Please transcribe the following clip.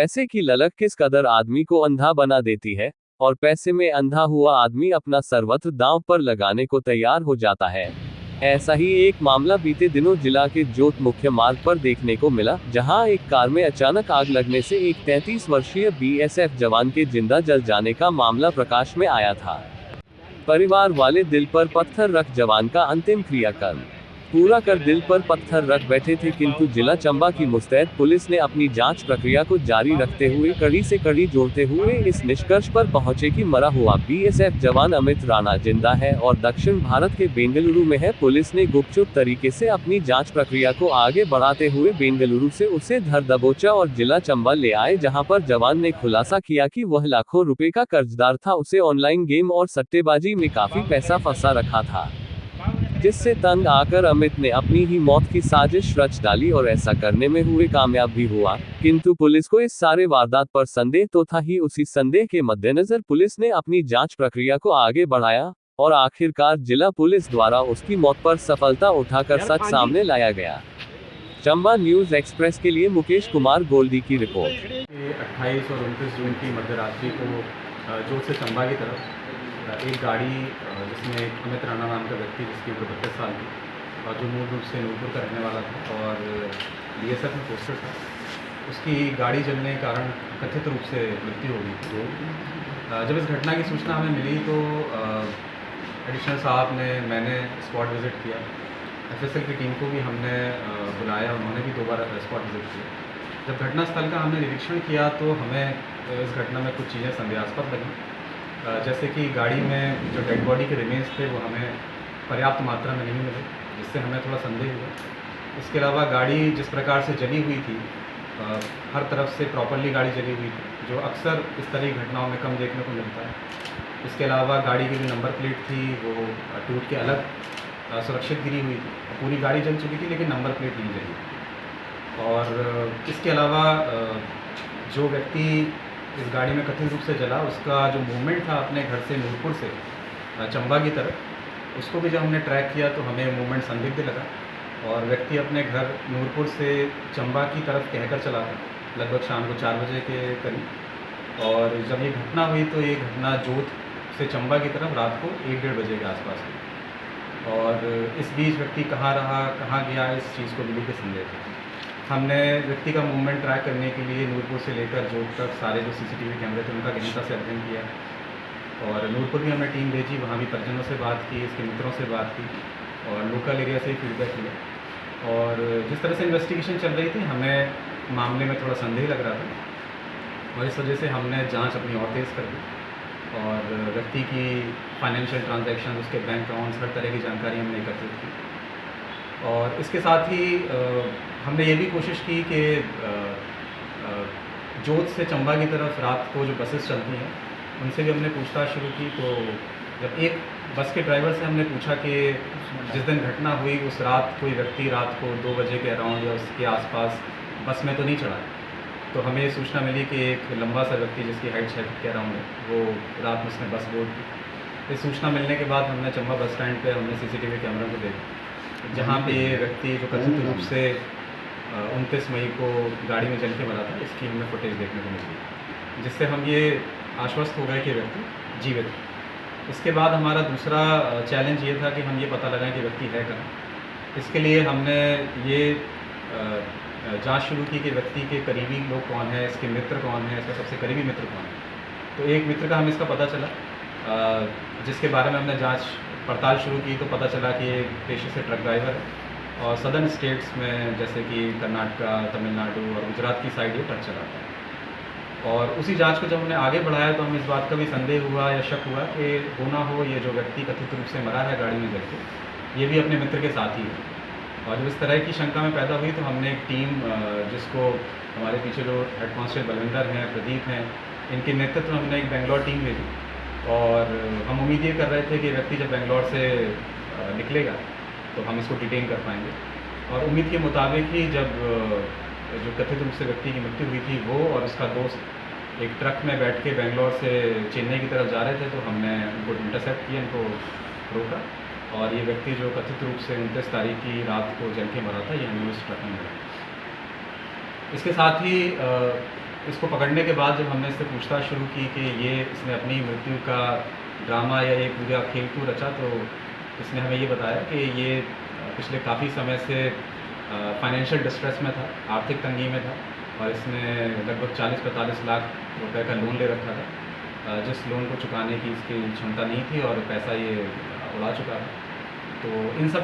पैसे की ललक किस कदर आदमी को अंधा बना देती है, और पैसे में अंधा हुआ आदमी अपना सर्वत्र दांव पर लगाने को तैयार हो जाता है। ऐसा ही एक मामला बीते दिनों जिला के जोत मुख्य मार्ग पर देखने को मिला, जहां एक कार में अचानक आग लगने से एक 33 वर्षीय बीएसएफ जवान के जिंदा जल जाने का मामला प्रकाश में आया था। परिवार वाले दिल पर पत्थर रख जवान का अंतिम क्रियाकर्म पूरा कर दिल पर पत्थर रख बैठे थे, किंतु जिला चंबा की मुस्तैद पुलिस ने अपनी जांच प्रक्रिया को जारी रखते हुए कड़ी से कड़ी जोड़ते हुए इस निष्कर्ष पर पहुंचे कि मरा हुआ बीएसएफ जवान अमित राणा जिंदा है और दक्षिण भारत के बेंगलुरु में है। पुलिस ने गुपचुप तरीके से अपनी जांच प्रक्रिया को आगे बढ़ाते हुए बेंगलुरु से उसे धर दबोचा और जिला चंबा ले आए, जहां पर जवान ने खुलासा किया कि वह लाखों रुपए का कर्जदार था। उसे ऑनलाइन गेम और सट्टेबाजी में काफी पैसा फंसा रखा था, जिससे तंग आकर अमित ने अपनी ही मौत की साजिश रच डाली और ऐसा करने में हुए कामयाब भी हुआ। किंतु पुलिस को इस सारे वारदात पर संदेह तो था ही। उसी संदेह के मद्देनजर पुलिस ने अपनी जांच प्रक्रिया को आगे बढ़ाया और आखिरकार जिला पुलिस द्वारा उसकी मौत पर सफलता उठाकर सच सामने लाया गया। चंबा न्यूज एक्सप्रेस के लिए मुकेश कुमार गोल्डी की रिपोर्ट। 28 और 29 जून की मध्यरात्रि को जोत से चंबा की तरफ एक गाड़ी जिसमें अमित राणा नाम का व्यक्ति, जिसकी उम्र 32 साल थी और जो मूल रूप से नूरपुर का रहने वाला था और बीएसएफ में पोस्टेड था, उसकी गाड़ी जलने के कारण कथित रूप से मृत्यु हो गई थी। जब इस घटना की सूचना हमें मिली तो एडिशनल साहब ने, मैंने स्पॉट विज़िट किया। एफएसएल की टीम को भी हमने बुलाया, उन्होंने भी दोबारा स्पॉट विज़िट किया। जब घटनास्थल का हमने निरीक्षण किया तो हमें इस घटना में कुछ चीज़ें संदेहास्पद लगी, जैसे कि गाड़ी में जो डेड बॉडी के रिमेन्स थे वो हमें पर्याप्त मात्रा में नहीं मिले, जिससे हमें थोड़ा संदेह हुआ। इसके अलावा गाड़ी जिस प्रकार से जली हुई थी, हर तरफ से प्रॉपरली गाड़ी जली हुई थी, जो अक्सर इस तरह की घटनाओं में कम देखने को मिलता है। इसके अलावा गाड़ी की जो नंबर प्लेट थी वो टूट के अलग सुरक्षित गिरी हुई थी। पूरी गाड़ी जल चुकी थी लेकिन नंबर प्लेट नहीं जली। और इसके अलावा जो व्यक्ति इस गाड़ी में कथित रूप से जला, उसका जो मूवमेंट था अपने घर से नूरपुर से चंबा की तरफ, उसको भी जब हमने ट्रैक किया तो हमें मूवमेंट संदिग्ध लगा। और व्यक्ति अपने घर नूरपुर से चंबा की तरफ कहकर चला था, लगभग शाम को 4 बजे के करीब। और जब ये घटना हुई तो ये घटना जोत से चंबा की तरफ रात को 1-1:30 बजे के आसपास हुई। और इस बीच व्यक्ति कहाँ रहा, कहाँ गया, इस चीज़ को मिली के संदेह था। हमने व्यक्ति का मूवमेंट ट्रैक करने के लिए नूरपुर से लेकर जोत तक सारे जो सीसीटीवी कैमरे थे उनका गहनता से अध्ययन किया। और नूरपुर भी हमने टीम भेजी, वहाँ भी परिजनों से बात की, इसके मित्रों से बात की और लोकल एरिया से ही फीडबैक लिया। और जिस तरह से इन्वेस्टिगेशन चल रही थी, हमें मामले में थोड़ा संदेह लग रहा था और इस वजह से हमने जाँच अपनी और तेज़ कर दी और व्यक्ति की फाइनेंशियल ट्रांजैक्शन, उसके बैंक अकाउंट्स, हर तरह की जानकारी हमने एकत्रित की। और इसके साथ ही हमने ये भी कोशिश की कि जोत से चंबा की तरफ रात को जो बसेस चलती हैं उनसे भी हमने पूछताछ शुरू की। तो जब एक बस के ड्राइवर से हमने पूछा कि जिस दिन घटना हुई उस रात कोई व्यक्ति रात को 2 बजे के अराउंड या उसके आसपास बस में तो नहीं चढ़ा, तो हमें ये सूचना मिली कि एक लंबा सा व्यक्ति जिसकी हाइट 6 फीट के अराउंड है, वो रात में उसने बस बोर्ड की। इस सूचना मिलने के बाद हमने चंबा बस स्टैंड पर हमने सीसीटीवी कैमरा को देखा, जहाँ पे ये व्यक्ति जो कथित रूप से 29 मई को गाड़ी में जल के मरा था, इसकी हमें फुटेज देखने को मिली, जिससे हम ये आश्वस्त हो गए कि व्यक्ति जीवित है। इसके बाद हमारा दूसरा चैलेंज ये था कि हम ये पता लगाएं कि व्यक्ति है कहाँ। इसके लिए हमने ये जांच शुरू की कि व्यक्ति के करीबी लोग कौन है, इसके मित्र कौन है, इसका सबसे करीबी मित्र कौन है। तो एक मित्र का हमें इसका पता चला, जिसके बारे में हमने जाँच पड़ताल शुरू की तो पता चला कि एक पेशे से ट्रक ड्राइवर है और सदर्न स्टेट्स में जैसे कि कर्नाटका, तमिलनाडु और गुजरात की साइड ये ट्रक चलाता है। और उसी जांच को जब हमने आगे बढ़ाया तो हमें इस बात का भी संदेह हुआ या शक हुआ कि हो ना हो ये जो व्यक्ति कथित रूप से मरा है गाड़ी में जल के, ये भी अपने मित्र के साथ ही है। और जब इस तरह की शंका में पैदा हुई तो हमने एक टीम, जिसको हमारे पीछे जो हेड कांस्टेबल बलविंदर हैं, प्रदीप हैं, इनके नेतृत्व में हमने एक बेंगलोर टीम भेजी। और हम उम्मीद ये कर रहे थे कि व्यक्ति जब बेंगलोर से निकलेगा तो हम इसको डिटेन कर पाएंगे। और उम्मीद के मुताबिक ही जब जो कथित रूप से व्यक्ति की मृत्यु हुई थी, वो और उसका दोस्त एक ट्रक में बैठ के बेंगलोर से चेन्नई की तरफ जा रहे थे, तो हमने उनको इंटरसेप्ट किया, इनको रोका और ये व्यक्ति जो कथित रूप से 29 तारीख की रात को जल के मरा था, ये हमें उस ट्रक में मिला। इसके साथ ही इसको पकड़ने के बाद जब हमने इससे पूछताछ शुरू की कि ये इसने अपनी मृत्यु का ड्रामा या ये पूरा खेल क्यों रचा, तो इसने हमें ये बताया कि ये पिछले काफ़ी समय से फाइनेंशियल डिस्ट्रेस में था, आर्थिक तंगी में था, और इसने लगभग 40-45 लाख रुपए का लोन ले रखा था, जिस लोन को चुकाने की इसकी क्षमता नहीं थी और पैसा ये उड़ा चुका था। तो इन सब